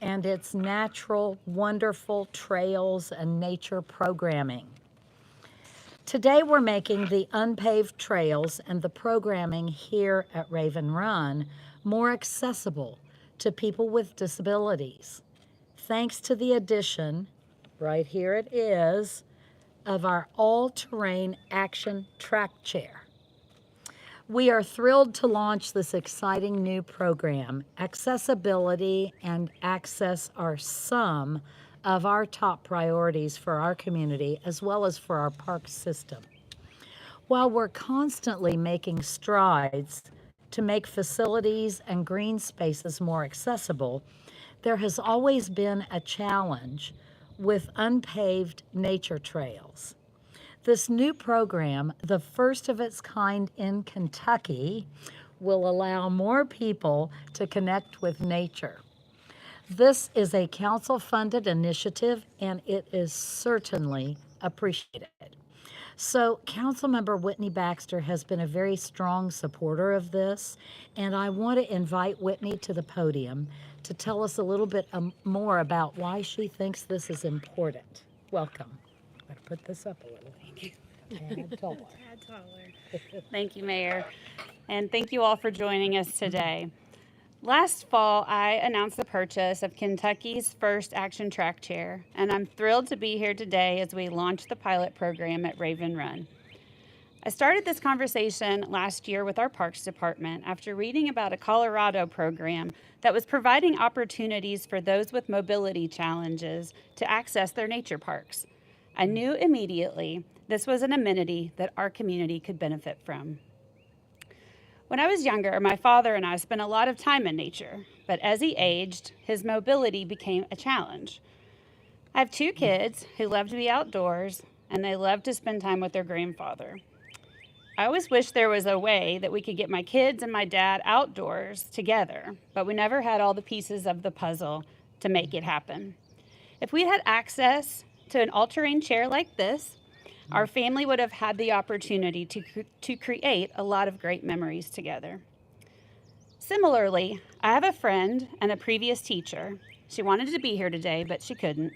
and its natural, wonderful trails and nature programming. Today we're making the unpaved trails and the programming here at Raven Run more accessible to people with disabilities, thanks to the addition, right here it is, of our all-terrain action track chair. We are thrilled to launch this exciting new program. Accessibility and access are some of our top priorities for our community as well as for our park system. While we're constantly making strides to make facilities and green spaces more accessible, there has always been a challenge with unpaved nature trails. This new program, the first of its kind in Kentucky, will allow more people to connect with nature. This is a council-funded initiative, and it is certainly appreciated. So Councilmember Whitney Baxter has been a very strong supporter of this, and I want to invite Whitney to the podium to tell us a little bit more about why she thinks this is important. Welcome. I'm going to put this up a little. Tad taller. Tad taller. Thank you, Mayor, and thank you all for joining us today. Last fall, I announced the purchase of Kentucky's first action track chair, and I'm thrilled to be here today as we launch the pilot program at Raven Run. I started this conversation last year with our Parks Department after reading about a Colorado program that was providing opportunities for those with mobility challenges to access their nature parks. I knew immediately this was an amenity that our community could benefit from. When I was younger, my father and I spent a lot of time in nature, but as he aged, his mobility became a challenge. I have 2 kids who love to be outdoors, and they love to spend time with their grandfather. I always wished there was a way that we could get my kids and my dad outdoors together, but we never had all the pieces of the puzzle to make it happen. If we had access to an all-terrain chair like this, our family would have had the opportunity to create a lot of great memories together. Similarly, I have a friend and a previous teacher. She wanted to be here today, but she couldn't.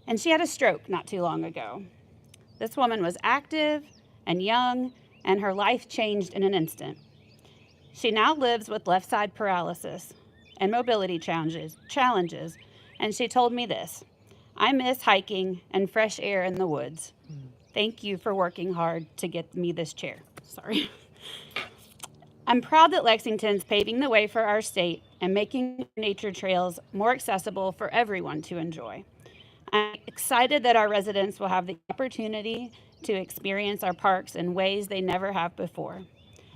And she had a stroke not too long ago. This woman was active and young, and her life changed in an instant. She now lives with left side paralysis and mobility challenges, and she told me this: "I miss hiking and fresh air in the woods. Thank you for working hard to get me this chair." Sorry. I'm proud that Lexington's paving the way for our state and making nature trails more accessible for everyone to enjoy. I'm excited that our residents will have the opportunity to experience our parks in ways they never have before.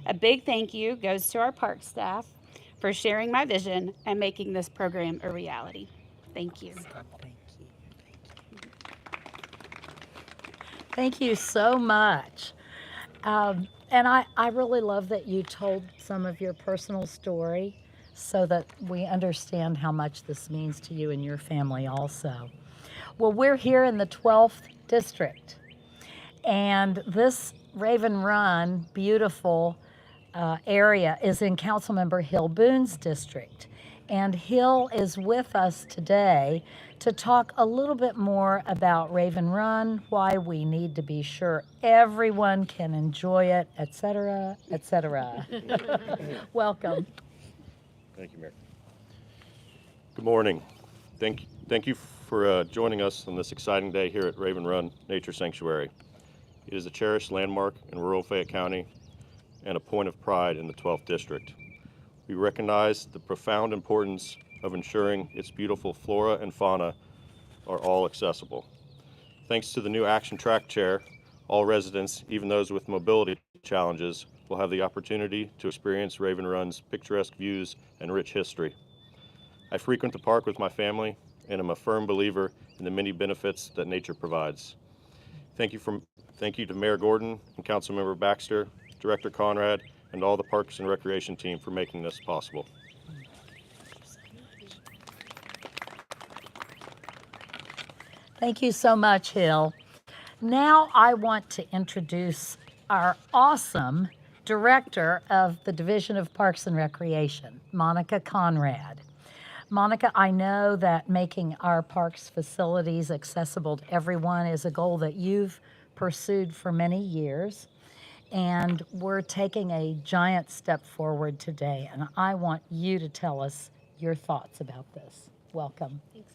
A big thank you goes to our park staff for sharing my vision and making this program a reality. Thank you. Thank you so much. And I really love that you told some of your personal story so that we understand how much this means to you and your family also. Well, we're here in the 12th district, and this Raven Run, beautiful area is in Councilmember Hill Boone's district. And Hill is with us today to talk a little bit more about Raven Run, why we need to be sure everyone can enjoy it, etc., etc. Welcome. Thank you, Mayor. Good morning. Thank you for joining us on this exciting day here at Raven Run Nature Sanctuary. It is a cherished landmark in rural Fayette County and a point of pride in the 12th District. We recognize the profound importance of ensuring its beautiful flora and fauna are all accessible. Thanks to the new Action Track Chair, all residents, even those with mobility challenges, will have the opportunity to experience Raven Run's picturesque views and rich history. I frequent the park with my family and am a firm believer in the many benefits that nature provides. Thank you to Mayor Gordon and Councilmember Baxter, Director Conrad, and all the Parks and Recreation team for making this possible. Thank you so much, Hill. Now I want to introduce our awesome Director of the Division of Parks and Recreation, Monica Conrad. Monica, I know that making our parks facilities accessible to everyone is a goal that you've pursued for many years. And we're taking a giant step forward today. And I want you to tell us your thoughts about this. Welcome. Thanks,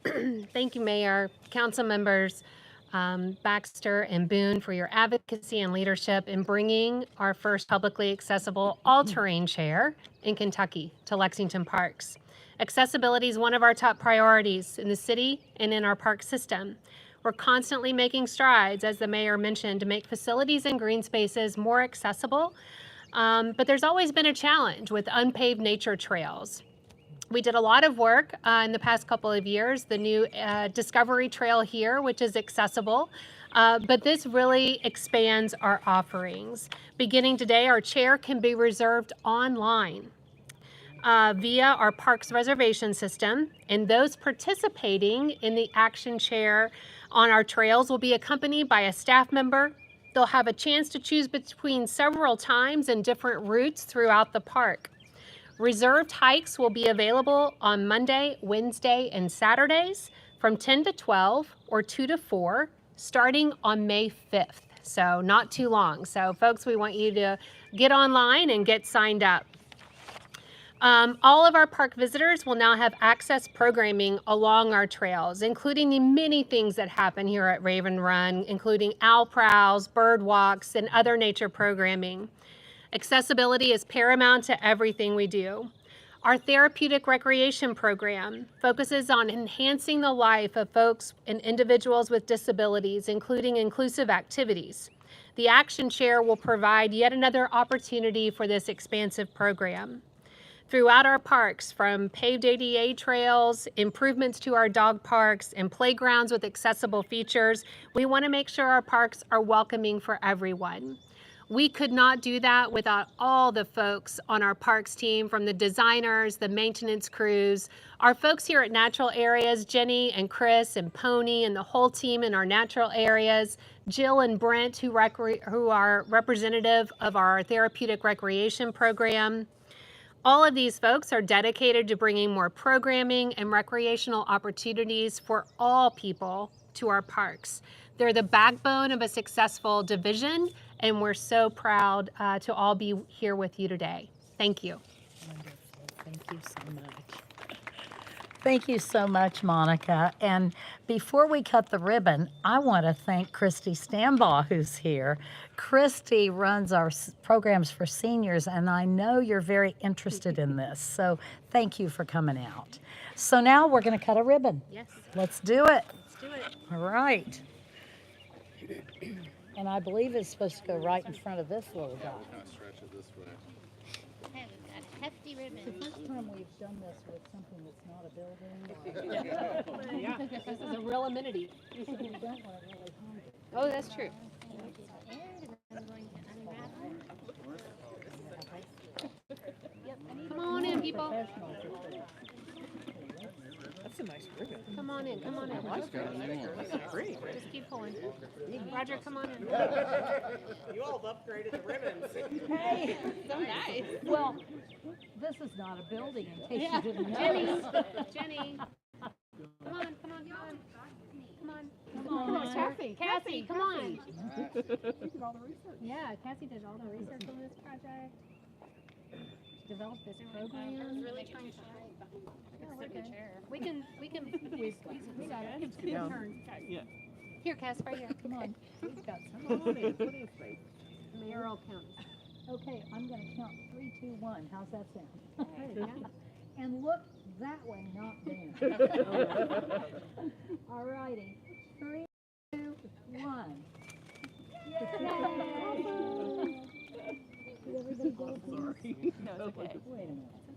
Mayor. Thank you, Mayor, council members, Baxter and Boone, for your advocacy and leadership in bringing our first publicly accessible all-terrain chair in Kentucky to Lexington parks. Accessibility is one of our top priorities in the city and in our park system. We're constantly making strides, as the mayor mentioned, to make facilities and green spaces more accessible, but there's always been a challenge with unpaved nature trails. We did a lot of work in the past couple of years, the new Discovery Trail here, which is accessible, but this really expands our offerings. Beginning today, our chair can be reserved online via our parks reservation system, and those participating in the action chair on our trails will be accompanied by a staff member. They'll have a chance to choose between several times and different routes throughout the park. Reserved hikes will be available on Monday, Wednesday, and Saturdays from 10 to 12 or 2 to 4, starting on May 5th. So not too long. So folks, we want you to get online and get signed up. All of our park visitors will now have access programming along our trails, including the many things that happen here at Raven Run, including owl prowls, bird walks, and other nature programming. Accessibility is paramount to everything we do. Our therapeutic recreation program focuses on enhancing the life of folks and individuals with disabilities, including inclusive activities. The Action Chair will provide yet another opportunity for this expansive program. Throughout our parks, from paved ADA trails, improvements to our dog parks, and playgrounds with accessible features, we want to make sure our parks are welcoming for everyone. We could not do that without all the folks on our parks team, from the designers, the maintenance crews, our folks here at Natural Areas, Jenny and Chris and Pony and the whole team in our natural areas, Jill and Brent, who are representative of our therapeutic recreation program. All of these folks are dedicated to bringing more programming and recreational opportunities for all people to our parks. They're the backbone of a successful division, and we're so proud to all be here with you today. Thank you. Wonderful. Thank you so much. Thank you so much, Monica. And before we cut the ribbon, I want to thank Christy Stambaugh, who's here. Christy runs our programs for seniors, and I know you're very interested in this. So thank you for coming out. So now we're going to cut a ribbon. Yes. Let's do it. Let's do it. All right. And I believe it's supposed to go right in front of this little guy. Okay, we've got a hefty ribbon. It's the first time we've done this with something that's not a building. Yeah, this is a real amenity. We don't want to really hide it. Oh, that's true. And I'm going to unravel. Come on in, people. Professionals are pretty. That's a nice ribbon. Come on in, come on in. That's great. Just keep pulling. Roger, come on in. You all have upgraded the ribbons. Hey, So nice. well, this is not a building, in case Yeah. you didn't Jenny, notice. Jenny. Come on, come on, come on. Come on. Come on. Cassie, come on. Yeah, Cassie did all the research on this project. Developed this program. Really trying to hide behind Yeah, we're the good. chair. We got it. It's your turn. Yeah. Here, Cass, right here. Come on. We've got some. Mayoral County. Okay, I'm going to count 3, 2, 1. How's that sound? Yeah. And look that way, not there. All righty. 3, 2, 1. Yay! Did everybody go? Sorry. Wait a minute.